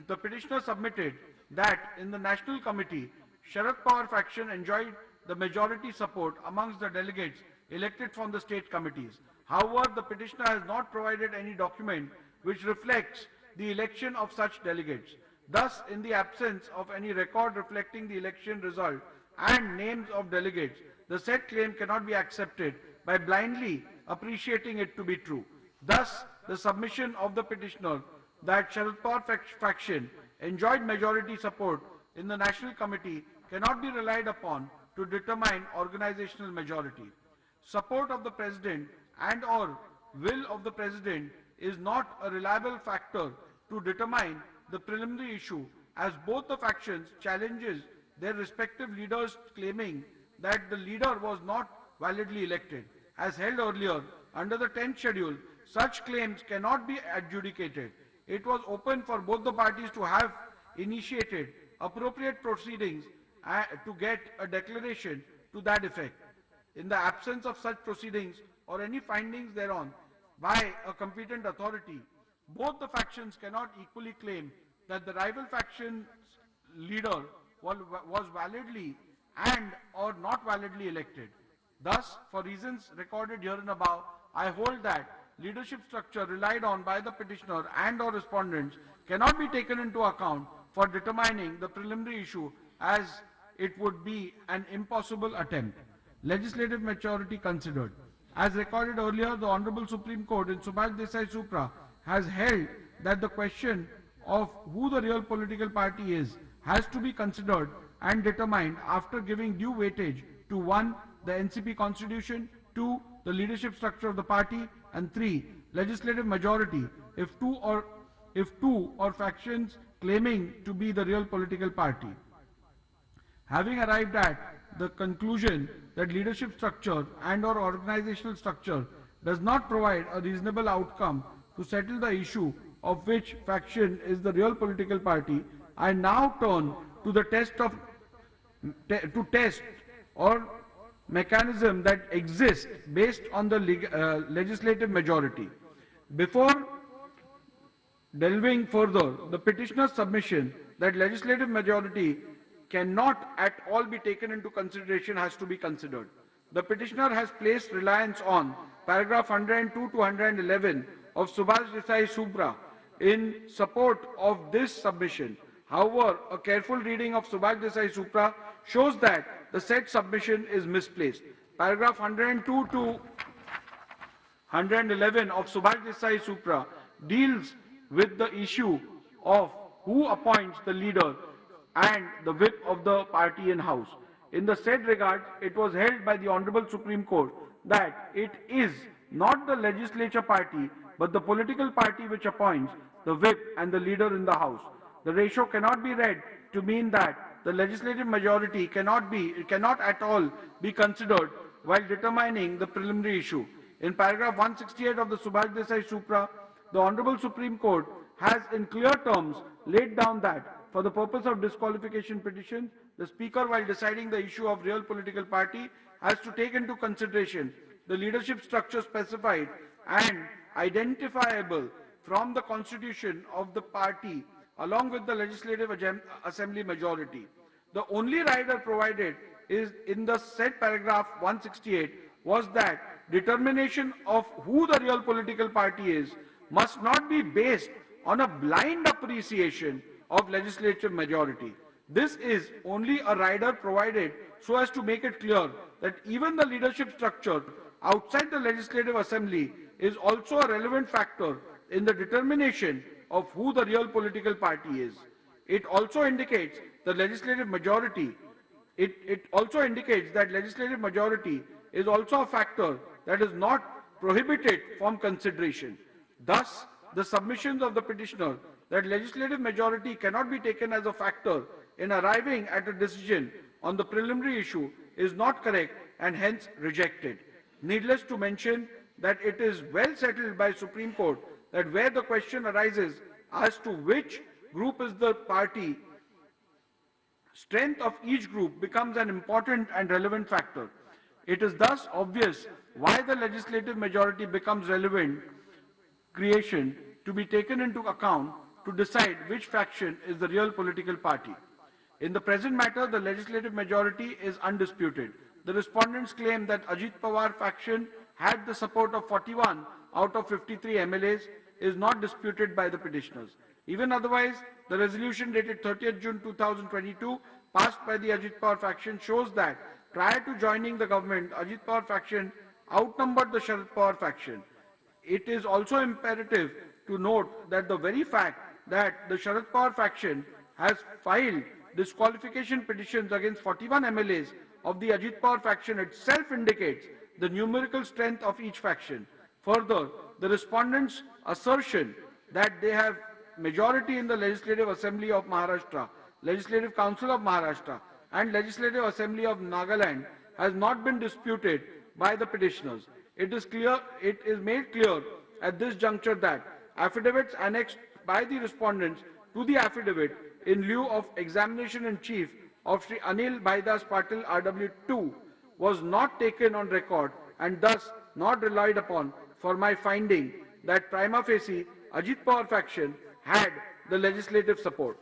the petitioner submitted that in the National Committee, Sharad Pawar faction enjoyed the majority support amongst the delegates elected from the state committees. However, the petitioner has not provided any document which reflects the election of such delegates. Thus, in the absence of any record reflecting the election result and names of delegates, the said claim cannot be accepted by blindly appreciating it to be true. Thus, the submission of the petitioner that Sharad Pawar faction enjoyed majority support in the National Committee cannot be relied upon to determine organizational majority. Support of the President and or will of the President is not a reliable factor to determine the preliminary issue, as both the factions challenges their respective leaders, claiming that the leader was not validly elected. As held earlier, under the 10th schedule, such claims cannot be adjudicated. It was open for both the parties to have initiated appropriate proceedings to get a declaration to that effect. In the absence of such proceedings or any findings thereon by a competent authority, both the factions cannot equally claim that the rival faction's leader was validly and or not validly elected. Thus, for reasons recorded here and above, I hold that leadership structure relied on by the petitioner and or respondents cannot be taken into account for determining the preliminary issue, as it would be an impossible attempt. Legislative maturity considered. As recorded earlier, the Honorable Supreme Court in Subhash Desai Supra has held that the question of who the real political party is has to be considered and determined after giving due weightage to 1. The NCP constitution, 2. The leadership structure of the party, and 3. Legislative majority if two or factions claiming to be the real political party. Having arrived at the conclusion that leadership structure and or organizational structure does not provide a reasonable outcome to settle the issue of which faction is the real political party, I now turn to the test or mechanism that exists based on the legislative majority. Before delving further, the petitioner's submission that legislative majority cannot at all be taken into consideration has to be considered. The petitioner has placed reliance on paragraph 102 to 111 of Subhash Desai Supra in support of this submission. However, a careful reading of Subhash Desai Supra shows that the said submission is misplaced. Paragraph 102 to 111 of Subhash Desai Supra deals with the issue of who appoints the leader and the whip of the party in house. In the said regard, it was held by the Honorable Supreme Court that it is not the legislature party but the political party which appoints the whip and the leader in the house. The ratio cannot be read to mean that the legislative majority cannot at all be considered while determining the preliminary issue. In paragraph 168 of the Subhash Desai Supra, the Honorable Supreme Court has in clear terms laid down that for the purpose of disqualification petition, the Speaker, while deciding the issue of real political party, has to take into consideration the leadership structure specified and identifiable from the constitution of the party along with the legislative assembly majority. The only rider provided is in the said paragraph 168 was that determination of who the real political party is must not be based on a blind appreciation of legislative majority. This is only a rider provided so as to make it clear that even the leadership structure outside the legislative assembly is also a relevant factor in the determination of who the real political party is. It also indicates the legislative majority. It also indicates that legislative majority is also a factor that is not prohibited from consideration. Thus, the submissions of the petitioner that legislative majority cannot be taken as a factor in arriving at a decision on the preliminary issue is not correct and hence rejected. Needless to mention that it is well settled by Supreme Court that where the question arises as to which group is the party, strength of each group becomes an important and relevant factor. It is thus obvious why the legislative majority becomes relevant creation to be taken into account to decide which faction is the real political party. In the present matter, the legislative majority is undisputed. The respondents claim that Ajit Pawar faction had the support of 41 out of 53 MLAs is not disputed by the petitioners. Even otherwise, the resolution dated 30th June 2022 passed by the Ajit Pawar faction shows that prior to joining the government, Ajit Pawar faction outnumbered the Sharad Pawar faction. It is also imperative to note that the very fact that the Sharad Pawar faction has filed disqualification petitions against 41 MLAs of the Ajit Pawar faction itself indicates the numerical strength of each faction. Further, the respondents' assertion that they have majority in the Legislative Assembly of Maharashtra, Legislative Council of Maharashtra and Legislative Assembly of Nagaland has not been disputed by the petitioners. It is made clear at this juncture that affidavits annexed by the respondents to the affidavit in lieu of examination in chief of Sri Anil Bhaidas Patil RW2 was not taken on record and thus not relied upon for my finding that prima facie Ajit Pawar faction had the legislative support.